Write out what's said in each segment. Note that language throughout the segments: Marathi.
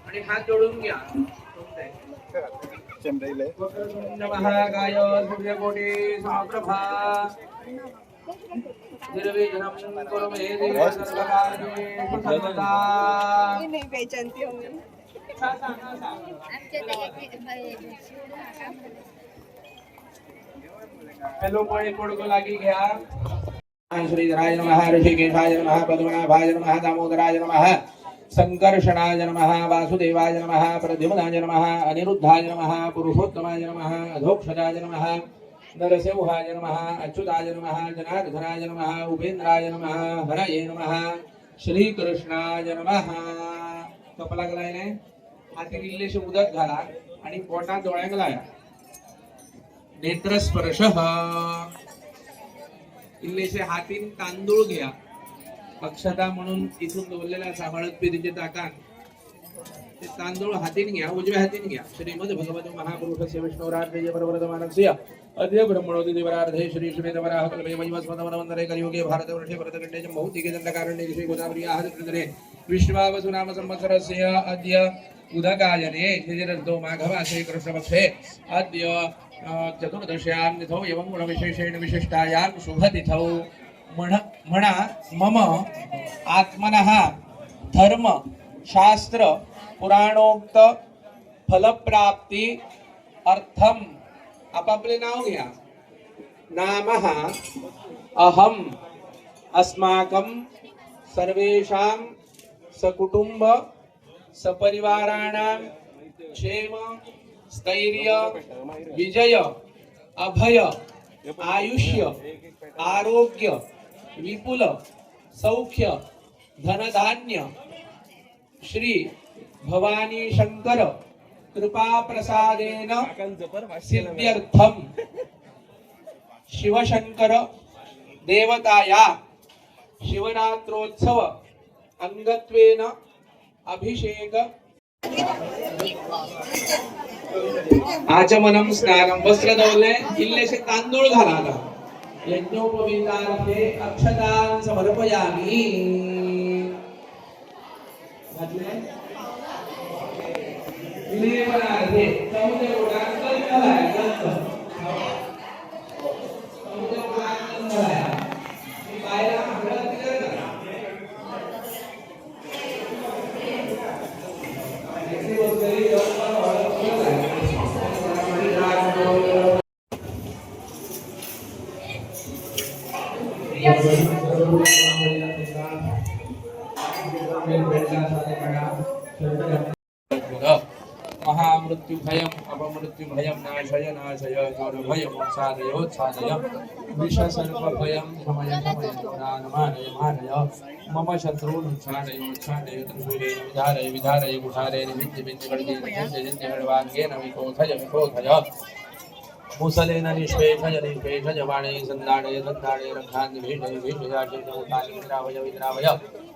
आणि हात जोडून घ्या. महागाय सूर्यकोटी समप्रभा निर्विघ्नं कुरु मे देव सर्वकार्येषु सर्वदा. हॅलो पळे पडको लागी घ्या. श्रीधराय नमः, ऋषिकेशाय नमः, पद्मनाभाय नमः, दामोदराय नमः, संकर्षणाय नमः, वासुदेवाय नमः, प्रद्युम्नाय नमः, अनिरुद्धाय नमः, पुरुषोत्तमाय नमः, अधोक्षजाय नमः, नरसिंहाय नमः, अच्युताय नमः, जनार्दनाय नमः, उपेंद्राय नमः, हरये नमः, श्रीकृष्णाय नमः. कपला गलाय ने हाती किल्लेशी उदक घाला आणि पोटात डोळ्यांक लाया. नेत्रस्पर्श. किल्लेशे हातीन तांदूळ घ्या. अक्षता म्हणून इथून दोरलेला हळद पिरीचे ताकान ते तांदूळ हातीन घ्या. उजव्या हातीन घ्या. श्रीमद भगवत महापुरुषस्य विष्णुराज्य परवरदमानस्य अद्य ब्रह्मणोदि दिवरार्धे श्री श्रीमेधवराह कल्पे वैवस्वतमनवन्तरे कलियुगे भारतवर्षे भरतखण्डे च भौतिके दण्डकारण्ये श्री गोदावरी आहृतृतरे विश्वावसु नाम संवत्सरस्य अद्य उदकायने श्रीरर्धो माघमासे कृष्णपक्षे अद्य चतुर्दश्यां तिथौ एवं गुणविशेषेण विशिष्टायां शुभतिथौ म्हणा मम आत्मनः धर्म शास्त्र पुराणोक्त फलप्राप्ती अर्थम. आपापले नाव घ्या. नामः अहम अस्माकं सर्वेषां सकुटुंब सपरिवाराणां क्षेम स्थैर्य विजय अभय आयुष्य आरोग्य विपुल सौख्य धनधान्य श्री भवानी शंकर कृपा प्रसादेन सिद्ध्यर्थम शिवशंकर देवताया शिवरात्रोत्सव अंगत्वेन अभिषेक आचमनम स्नानम. वस्त्र धवले किल्लेशे तांदूळ घाला. यज्ञोपवीतार्थे अक्षतान् समर्पयामि. घातले विलेपनार्थे समुद्र गोडात घालाय. समुद्र गोडात घालाय. बायला हळद तिकडे करा. ऐसी वस्तुरी जवळ हळद घालाय. महामृत्यु भयम अपमृत्यु भयम नाशय नाशय दुर्भय मोक्षादयोत्सादय विषसर्प भयम शमय शमय दानमानय मानय मम शत्रून् छाडय छाडय त्रिशूलेन विधारय विधारय कुठारेण विद्य विद्य गणेन विद्य विद्य गणवाङ्गेन विकोथय विकोथय मुसलेन निष्पेषय निष्पेषय बाणैः सन्दाडय सन्दाडय रक्षान् भीषय भीषयाचिन्तमुतानि विद्रावय विद्रावय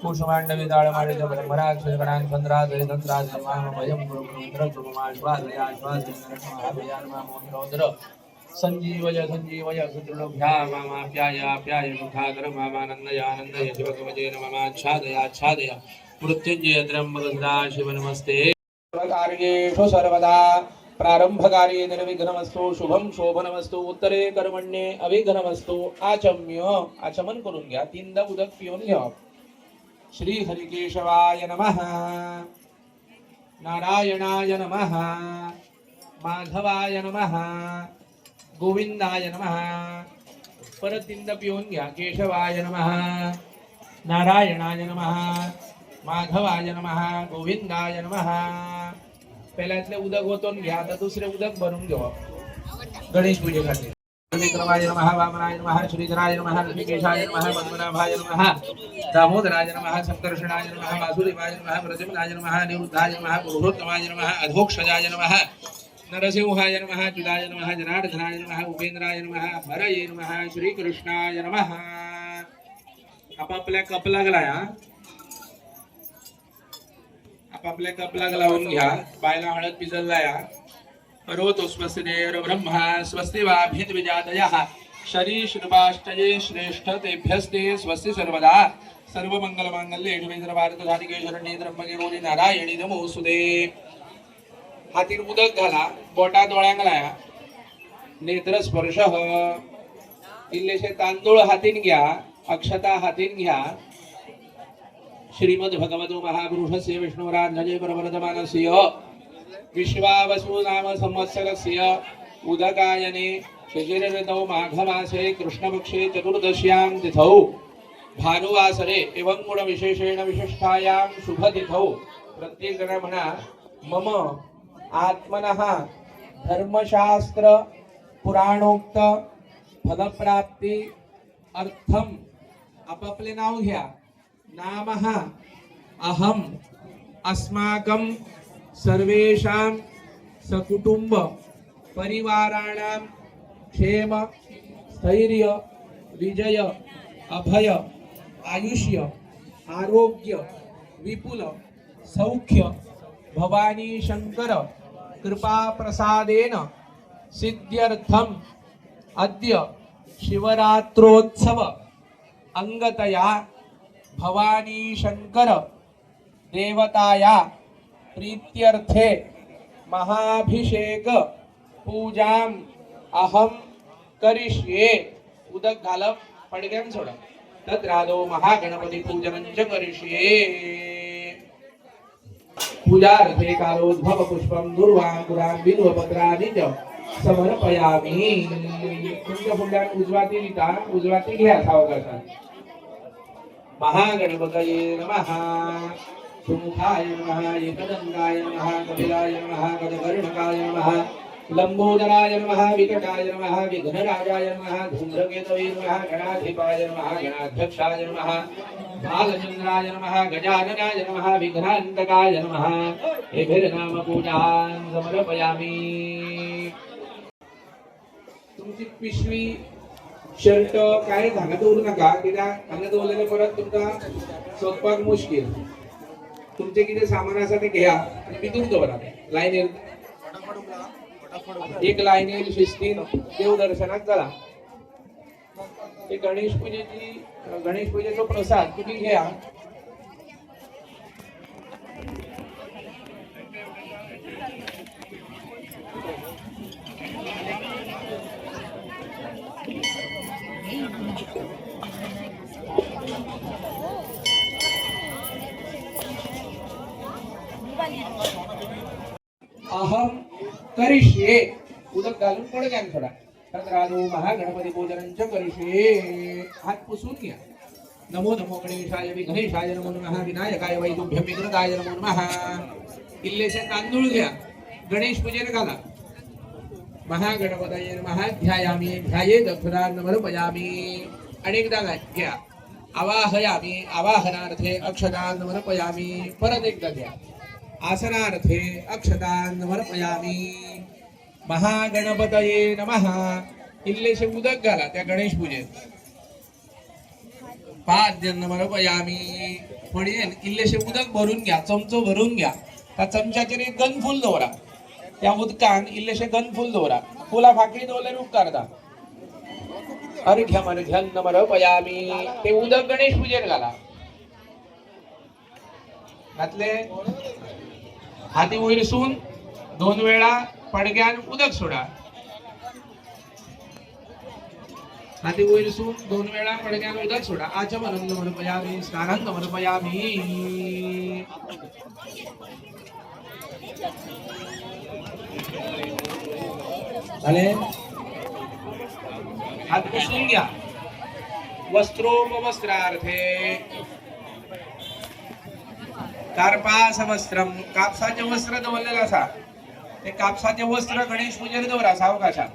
कुष्माण्डविदाळमाणिज ब्रह्मराक्षसगणान् सन्द्रादय सन्द्रादय मामभयं गुरुमुद्रगुरुमाश्वादयाश्वादयान्मामोहिरोदर सञ्जीवय सञ्जीवय सुदृढभ्यामाप्याय आप्याय मुखाकर मामानन्दय आनन्दय शिवकवचेन ममाच्छादयाच्छादय मृत्युञ्जय त्र्यम्बक सदा शिव नमस्ते. सर्वकार्येषु सर्वदा प्रारंभकार्ये निर्विघ्नमस्तु शुभम शोभनमस्तु उत्तरे कर्मण्ये अविघ्नमस्तु. आचम्य आचमन करून घ्या. तीनदा उदक पिऊन घ्या. श्री हरिकेशवाय नमः, नारायणाय नमः, माधवाय नमः, गोविंदाय नमः. परत तीनदा पिऊन घ्या. केशवाय नमः, नारायणाय नमः, माधवाय नमः, गोविंदाय नमः. पहिल्यातले उदक ओतून घ्या. आता दुसरे उदक भरून घ्या गणेश पूजेसाठी. विक्रमाय नमः वामनाय नमः श्रीधराय नमः ऋषिकेशाय नमः पद्मनाभाय नमः दामोदराय नमः संकर्षणाय नमः वासुदेवाय नमः प्रद्युम्नाय नमः निरुद्धाय नमः पुरुषोत्तमाय नमः अधोक्षजाय नमः नरसिंहाय नमः चिदाय नमः जनार्दनाय नमः उपेंद्राय नमः हरये नमः श्रीकृष्णाय नमः आपापल्या कप लागलाय आपापल्या कप लावून घ्या बायला हळद पिजललाय करोतु स्वस्ति देव ब्रह्मा स्वस्ति वाभिद्विजातयः शरीश्रुपाष्टये श्रेष्ठ तेभ्यस्ते स्वस्ति सर्वदा सर्वमंगलमांगल्ये शिवे सर्वार्थसाधिके शरण्ये त्र्यंबके गौरी नारायणी नमोस्तुते हातीन उदक घाला बोटा डोळ्यांक लाया नेत्र स्पर्श इल्लेशे तांदूळ हातीन घ्या अक्षता हातीन घ्या श्रीमद् भगवतो महापुरुषस्य विष्णुराध्वजे परवर्तमानस्य विश्वावसु नाम संवत्सरस्य उदकायने शिशिरऋतौ माघमासे कृष्णपक्षे चतुर्दश्यां तिथौ भानुवासरे एवं गुणविशेषेण विशिष्टायां शुभतिथौ प्रत्येक जण म्हणा मम आत्मनः धर्मशास्त्र पुराणोक्त फलप्राप्ती अर्थम आपापले नाव घ्या नामः अहम अस्माकं सर्वेषां सकुटुंब परिवाराणां क्षेम स्थैर्य विजय अभय आयुष्य आरोग्य विपुल सौख्य भवानी शंकर कृपा प्रसादेन सिद्ध्यर्थम अद्य शिवरात्रोत्सव अंगतया भवानी शंकर देवताया प्रीत्यर्थे महाभिषेक पूजाम अहम करिष्ये उदक घालप पडग्यान सोडा तद्रादो महागणपती पूजनं च करिष्ये पूजार्थे कालोद्भव पुष्पं दुर्वांकुरां बिल्वपत्राणि च समर्पयामि तुमच्या फुल्यान उजवाती घ्या सावकाशात महागणपतये नमः सुमुखाय नमः एकदंताय नमः कपिलाय नमः गजकर्णकाय नमः लंबोदराय नमः विकटाय नमः विघ्नराजाय नमः धूम्रकेतवे नमः गणाधिपाय नमः गणाध्यक्षाय नमः बालचंद्राय नमः गजाननाय नमः विघ्नान्तकाय नमः एभिर्नाम पूजां समर्पयामि तुमची पिशवी शर्ट काय धागा तोडू नका कित्याक धागा तोडलेले परत तुमका सोदपाक मुश्किल तुमचे किती सामान असा ते घ्या आणि भितून दवरा लाईनीर एक लाईनीर शिस्तीन देव दर्शनाक चला ते गणेश पूजेचो प्रसाद तुम्ही घ्या अहम करिष्ये उदक घालून पडग्यान सोडा तद्रादो महागणपती पूजनं च करिष्ये हात पुसून घ्या नमो नमो गणेशाय विघ्नेशाय नमो नमः विनायकाय वैदुभ्यं विघ्नदाय नमो नमः इल्लेचे तांदूळ घ्या गणेश पूजेन घाला महागणपतये नमः ध्यायामि ध्याये दक्षिणां समर्पयामि अनेकदा घ्या आवाहयामि आवाहनार्थे अक्षतां समर्पयामि परत एकदा घ्या आसनार्थे अक्षतां समर्पयामि महागणपतये नमः इल्लेशे उदक घाला त्या गणेश पूजेत पाद्यं समर्पयामि पडयेन इल्लेशे उदक भरून घ्या चमचो भरून घ्या त्या चमच्याचेर एक गनफूल दवरा त्या उदकान इल्लेशे गनफूल दवरा फुला फाकडी दवरल्यार उपकार जाता अर्घ्यम अर्घ्यं समर्पयामि ते उदक गणेश पूजेर घाला घातले हाती वयरसून 2 वेळा पडग्यान उदक सोडा हाती वयरसून 2 वेळा पडग्यान उदक सोडा आचमनं समर्पयामि स्नानं समर्पयामि झाले हात पुसून घ्या वस्त्रोपवस्त्रार्थे कार्पासवस्त्रम कापसाचे वस्त्र दवरलेलं असा ते कापसाचे वस्त्र गणेश पूजेला दवरा सावकाशात